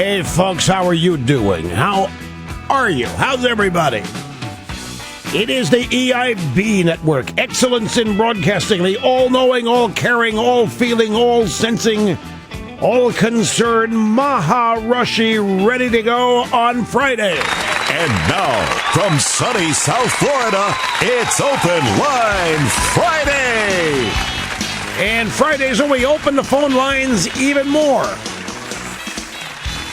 Hey, folks, how are you doing? How are you? How's everybody? It is the EIB Network. Excellence in broadcasting. The all-knowing, all-caring, all-feeling, all-sensing, all-concerned Maharashi ready to go on Friday. And now, from sunny South Florida, it's Open Line Friday. And Fridays when we open the phone lines even more.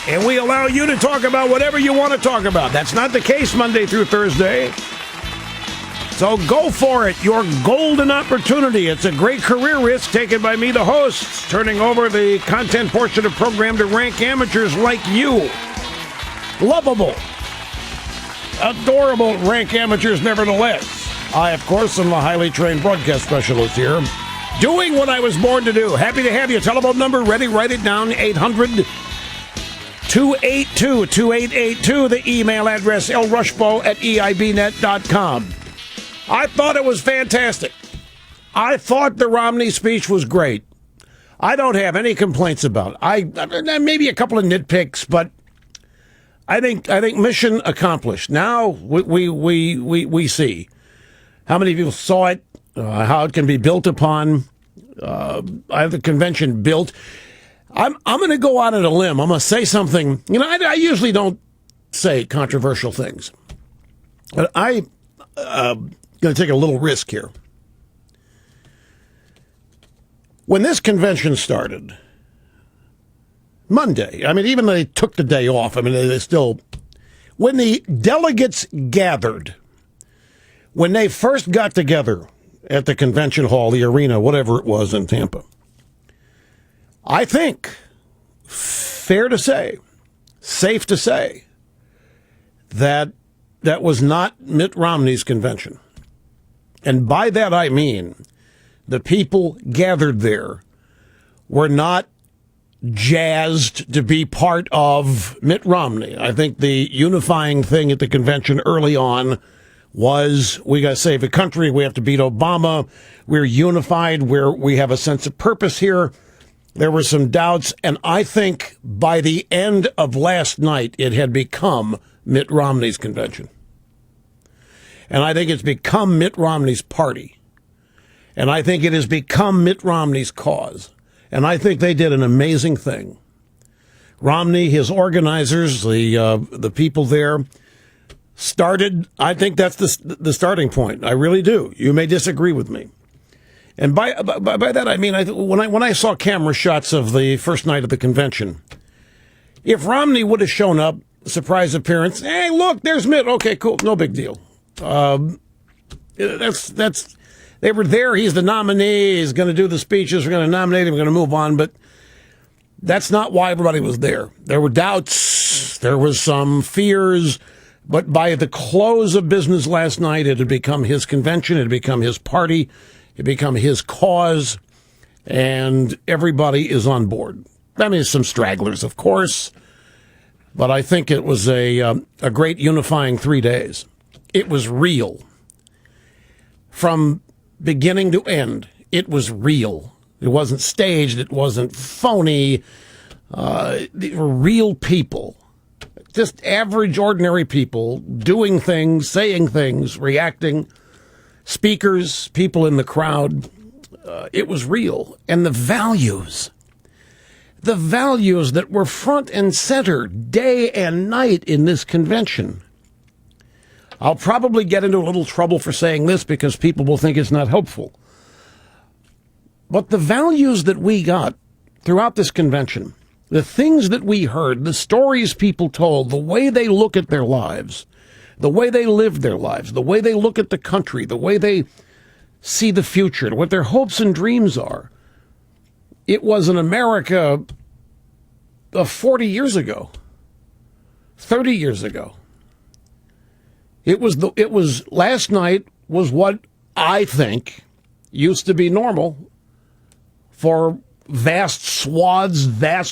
And we allow you to talk about whatever you want to talk about. That's not the case Monday through Thursday. So go for it. Your golden opportunity. It's a great career risk taken by me, the host, turning over the content portion of the program to rank amateurs like you. Lovable, adorable rank amateurs nevertheless. I, of course, am the highly trained broadcast specialist here, doing what I was born to do. Happy to have you. Telephone number ready. Write it down. 800-282-2882. The email address, lrushbo@eibnet.com. I thought it was fantastic. I thought the Romney speech was great. I don't have any complaints about it. Maybe a couple of nitpicks, but I think mission accomplished. Now we see how many people saw it, how it can be built upon. I have the convention built. I'm going to go out on a limb. I'm going to say something. You know, I usually don't say controversial things, but I'm going to take a little risk here. When this convention started, Monday, I mean, even though they took the day off, I mean, they still, when the delegates gathered, when they first got together at the convention hall, the arena, whatever it was in Tampa, I think, fair to say, safe to say, that was not Mitt Romney's convention. And by that I mean the people gathered there were not jazzed to be part of Mitt Romney. I think the unifying thing at the convention early on was, we got to save the country, we have to beat Obama, we're unified, we have a sense of purpose here. There were some doubts, and I think by the end of last night, it had become Mitt Romney's convention. And I think it's become Mitt Romney's party. And I think it has become Mitt Romney's cause. And I think they did an amazing thing. Romney, his organizers, the people there, started, I think that's the starting point. I really do. You may disagree with me. And by that I mean, when I saw camera shots of the first night of the convention, if Romney would have shown up, surprise appearance, hey, look, there's Mitt. Okay, cool, no big deal. That's they were there. He's the nominee. He's going to do the speeches. We're going to nominate him. We're going to move on. But that's not why everybody was there. There were doubts. There was some fears. But by the close of business last night, it had become his convention. It had become his party. It become his cause, and everybody is on board. I mean, some stragglers, of course, but I think it was a great unifying 3 days. It was real. From beginning to end, it was real. It wasn't staged. It wasn't phony. They were real people, just average, ordinary people doing things, saying things, reacting. Speakers, people in the crowd, it was real. And the values that were front and center day and night in this convention. I'll probably get into a little trouble for saying this because people will think it's not helpful. But the values that we got throughout this convention, the things that we heard, the stories people told, the way they look at their lives, the way they live their lives, the way they look at the country, the way they see the future, what their hopes and dreams are. It was an America of 40 years ago, 30 years ago. It was last night was what I think used to be normal for vast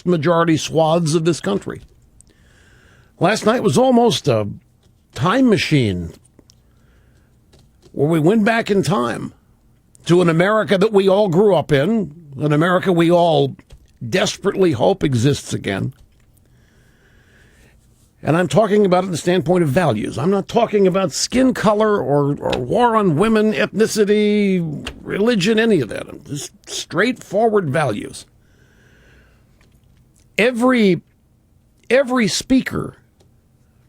majority swaths of this country. Last night was almost a time machine where we went back in time to an America that we all grew up in, an America we all desperately hope exists again. And I'm talking about it from the standpoint of values. I'm not talking about skin color or war on women, ethnicity, religion, any of that. Just straightforward values. Every speaker,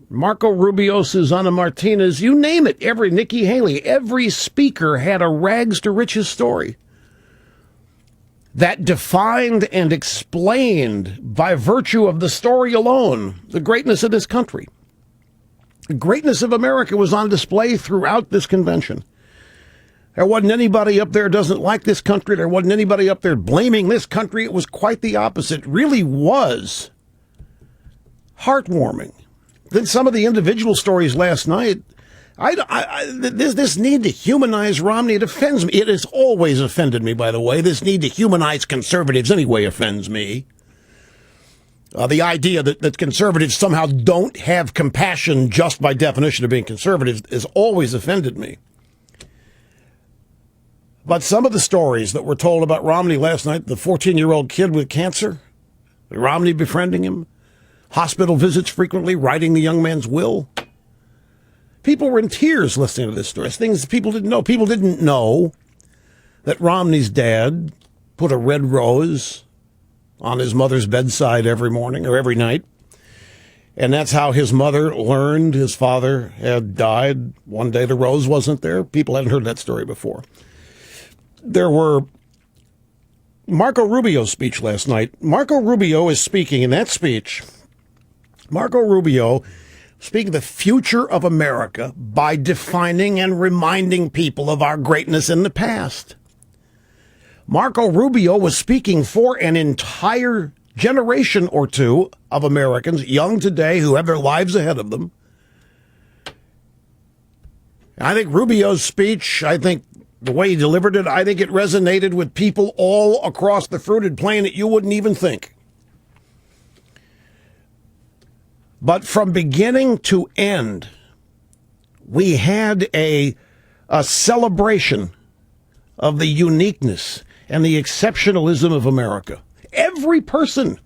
Marco Rubio, Susana Martinez, you name it, Nikki Haley, every speaker had a rags to riches story that defined and explained, by virtue of the story alone, the greatness of this country. The greatness of America was on display throughout this convention. There wasn't anybody up there who doesn't like this country. There wasn't anybody up there blaming this country. It was quite the opposite. It really was heartwarming. Then some of the individual stories last night, this need to humanize Romney, it offends me. It has always offended me, by the way. This need to humanize conservatives anyway offends me. The idea that conservatives somehow don't have compassion just by definition of being conservatives has always offended me. But some of the stories that were told about Romney last night, the 14-year-old kid with cancer, Romney befriending him, hospital visits frequently, writing the young man's will. People were in tears listening to this story. It's things people didn't know. People didn't know that Romney's dad put a red rose on his mother's bedside every morning or every night. And that's how his mother learned his father had died. One day the rose wasn't there. People hadn't heard that story before. There were Marco Rubio's speech last night. Marco Rubio is speaking in that speech. Marco Rubio speaking the future of America by defining and reminding people of our greatness in the past. Marco Rubio was speaking for an entire generation or two of Americans, young today, who have their lives ahead of them. I think Rubio's speech, the way he delivered it, I think it resonated with people all across the fruited plain that you wouldn't even think. But from beginning to end, we had a celebration of the uniqueness and the exceptionalism of America. Every person.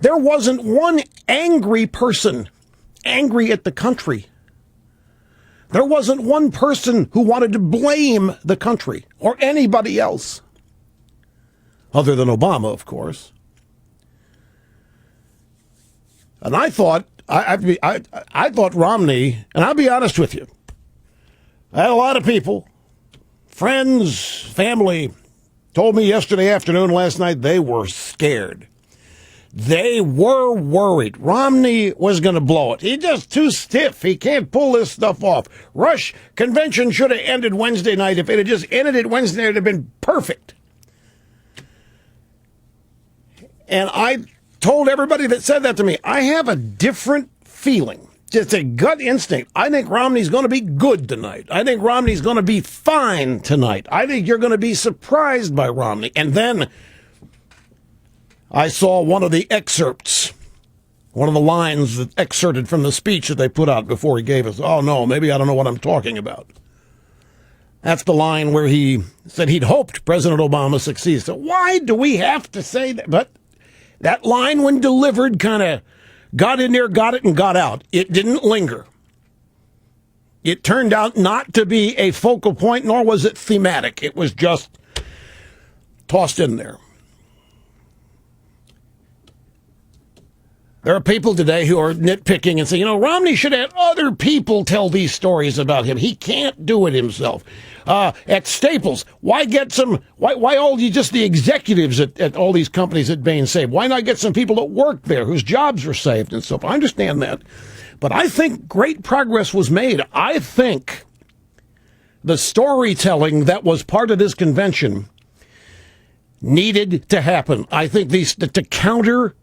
There wasn't one angry person angry at the country. There wasn't one person who wanted to blame the country or anybody else, other than Obama, of course. And I thought Romney, and I'll be honest with you, I had a lot of people, friends, family, told me yesterday afternoon, last night, they were scared. They were worried. Romney was going to blow it. He's just too stiff. He can't pull this stuff off. Rush convention should have ended Wednesday night. If it had just ended it Wednesday night, it would have been perfect. And I told everybody that said that to me, I have a different feeling. Just a gut instinct. I think Romney's going to be good tonight. I think Romney's going to be fine tonight. I think you're going to be surprised by Romney. And then I saw one of the excerpts, one of the lines that excerpted from the speech that they put out before he gave us. Oh, no, maybe I don't know what I'm talking about. That's the line where he said he'd hoped President Obama succeeds. So why do we have to say that? But that line, when delivered, kind of got in there, got it, and got out. It didn't linger. It turned out not to be a focal point, nor was it thematic. It was just tossed in there. There are people today who are nitpicking and saying, Romney should have other people tell these stories about him. He can't do it himself. At Staples, why all just the executives at all these companies at Bain saved? Why not get some people that work there whose jobs were saved and so forth? I understand that. But I think great progress was made. I think the storytelling that was part of this convention needed to happen. I think to counter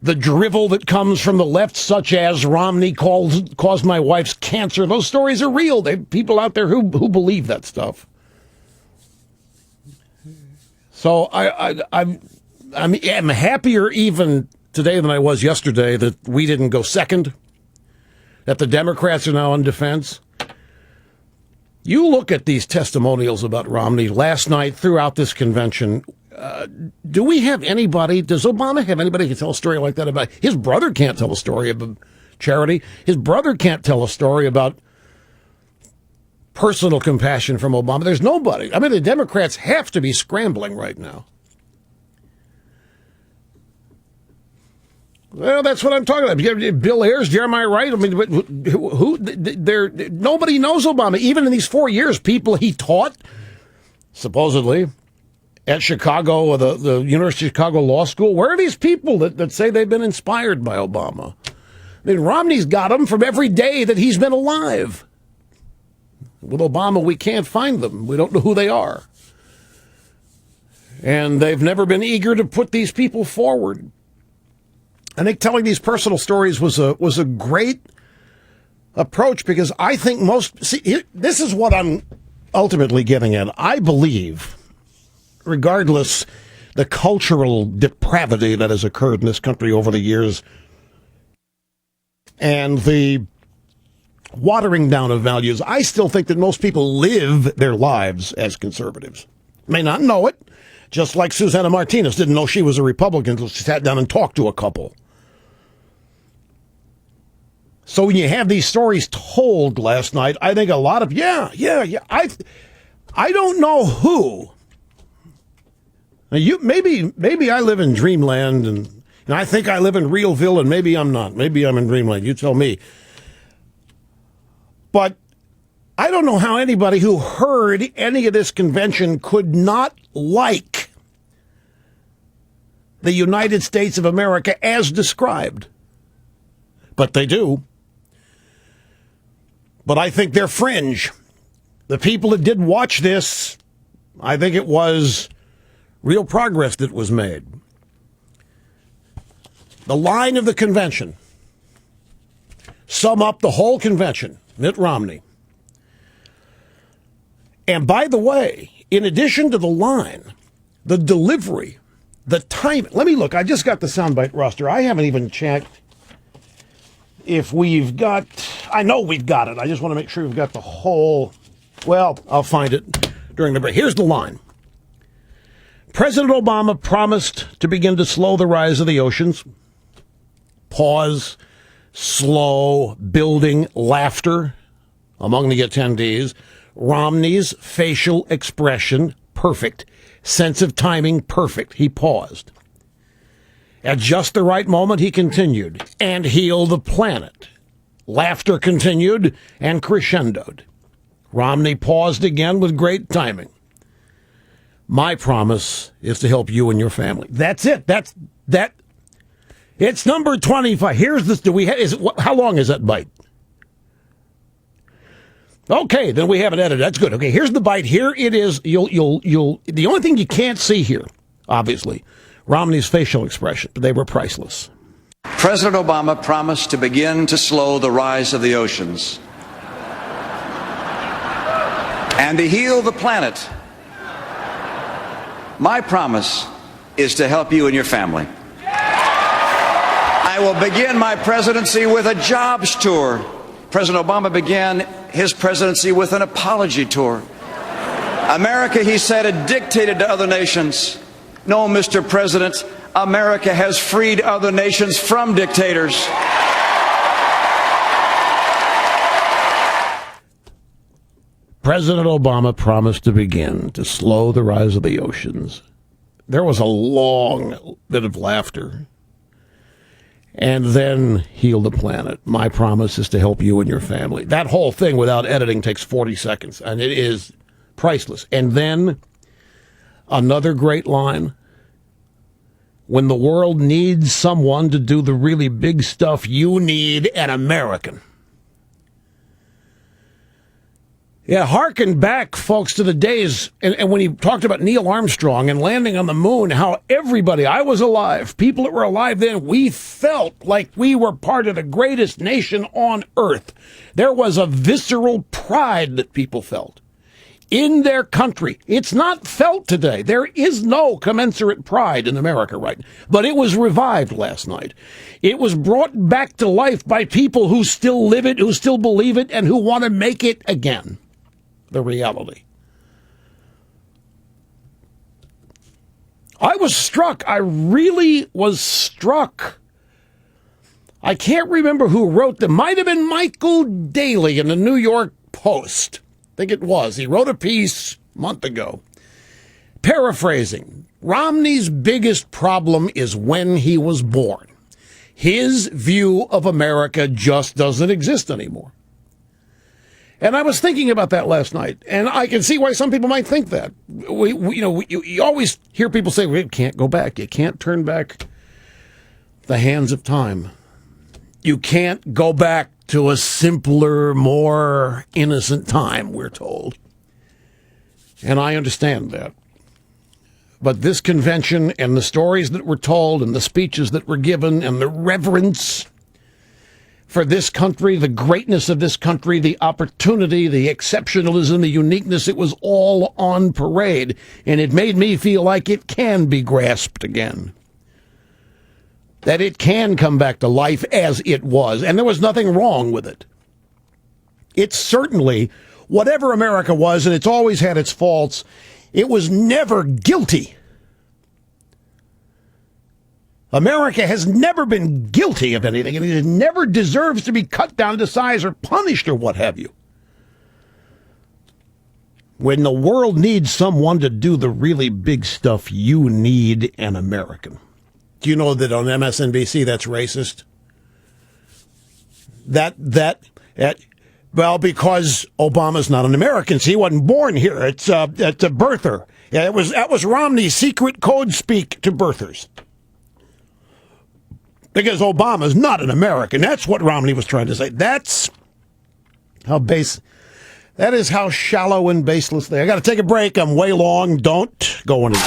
the drivel that comes from the left, such as Romney caused my wife's cancer. Those stories are real. There are people out there who believe that stuff. So I'm happier even today than I was yesterday that we didn't go second, that the Democrats are now on defense. You look at these testimonials about Romney last night throughout this convention. do we have anybody, does Obama have anybody who can tell a story like that about, his brother can't tell a story about charity. His brother can't tell a story about personal compassion from Obama. There's nobody. I mean, the Democrats have to be scrambling right now. Well, that's what I'm talking about. Bill Ayers, Jeremiah Wright. I mean, nobody knows Obama. Even in these 4 years, people he taught, supposedly, at Chicago, the University of Chicago Law School. Where are these people that say they've been inspired by Obama? I mean, Romney's got them from every day that he's been alive. With Obama, we can't find them. We don't know who they are. And they've never been eager to put these people forward. I think telling these personal stories was a great approach, because I think this is what I'm ultimately getting at. I believe, regardless the cultural depravity that has occurred in this country over the years and the watering down of values, I still think that most people live their lives as conservatives. May not know it, just like Susana Martinez didn't know she was a Republican until she sat down and talked to a couple. So when you have these stories told last night, I think a lot of, I don't know who. Now maybe I live in dreamland, and I think I live in Realville, and maybe I'm not. Maybe I'm in dreamland. You tell me. But I don't know how anybody who heard any of this convention could not like the United States of America as described. But they do. But I think they're fringe. The people that did watch this, I think it was real progress that was made. The line of the convention. Sum up the whole convention. Mitt Romney. And by the way, in addition to the line, the delivery, the time. Let me look. I just got the soundbite roster. I haven't even checked if we've got. I know we've got it. I just want to make sure we've got the whole. Well, I'll find it during the break. Here's the line. President Obama promised to begin to slow the rise of the oceans. Pause. Slow building laughter among the attendees. Romney's facial expression, perfect. Sense of timing, perfect. He paused. At just the right moment, he continued, and heal the planet. Laughter continued and crescendoed. Romney paused again with great timing. My promise is to help you and your family. That's it. That. It's number 25. Here's this. How long is that bite? Okay, then we have it edited. That's good. Okay, here's the bite. Here it is. The only thing you can't see here, obviously, Romney's facial expression. They were priceless. President Obama promised to begin to slow the rise of the oceans and to heal the planet. My promise is to help you and your family. I will begin my presidency with a jobs tour. President Obama began his presidency with an apology tour. America, he said, had dictated to other nations. No, Mr. President, America has freed other nations from dictators. President Obama promised to begin to slow the rise of the oceans. There was a long bit of laughter. And then heal the planet. My promise is to help you and your family. That whole thing without editing takes 40 seconds, and it is priceless. And then another great line. When the world needs someone to do the really big stuff, you need an American. Yeah, harken back, folks, to the days, and when he talked about Neil Armstrong and landing on the moon, how everybody, I was alive, people that were alive then, we felt like we were part of the greatest nation on earth. There was a visceral pride that people felt in their country. It's not felt today. There is no commensurate pride in America right now. But it was revived last night. It was brought back to life by people who still live it, who still believe it, and who want to make it again the reality. was struck. I really was struck. I can't remember who wrote them. Might have been Michael Daly in the New York Post. I think it was. He wrote a piece a month ago. Paraphrasing, Romney's biggest problem is when he was born. His view of America just doesn't exist anymore. And I was thinking about that last night, and I can see why some people might think that. You always hear people say, well, you can't go back. You can't turn back the hands of time. You can't go back to a simpler, more innocent time, we're told. And I understand that. But this convention and the stories that were told and the speeches that were given and the reverence for this country, the greatness of this country, the opportunity, the exceptionalism, the uniqueness, it was all on parade. And it made me feel like it can be grasped again. That it can come back to life as it was. And there was nothing wrong with it. It's certainly, whatever America was, and it's always had its faults, it was never guilty. America has never been guilty of anything, and it never deserves to be cut down to size or punished or what have you. When the world needs someone to do the really big stuff, you need an American. Do you know that on MSNBC that's racist? Well, because Obama's not an American. See, he wasn't born here. It's a birther. Yeah, that was Romney's secret code speak to birthers. Because Obama's not an American. That's what Romney was trying to say. That is how shallow and baseless they are. I got to take a break. I'm way long. Don't go anywhere.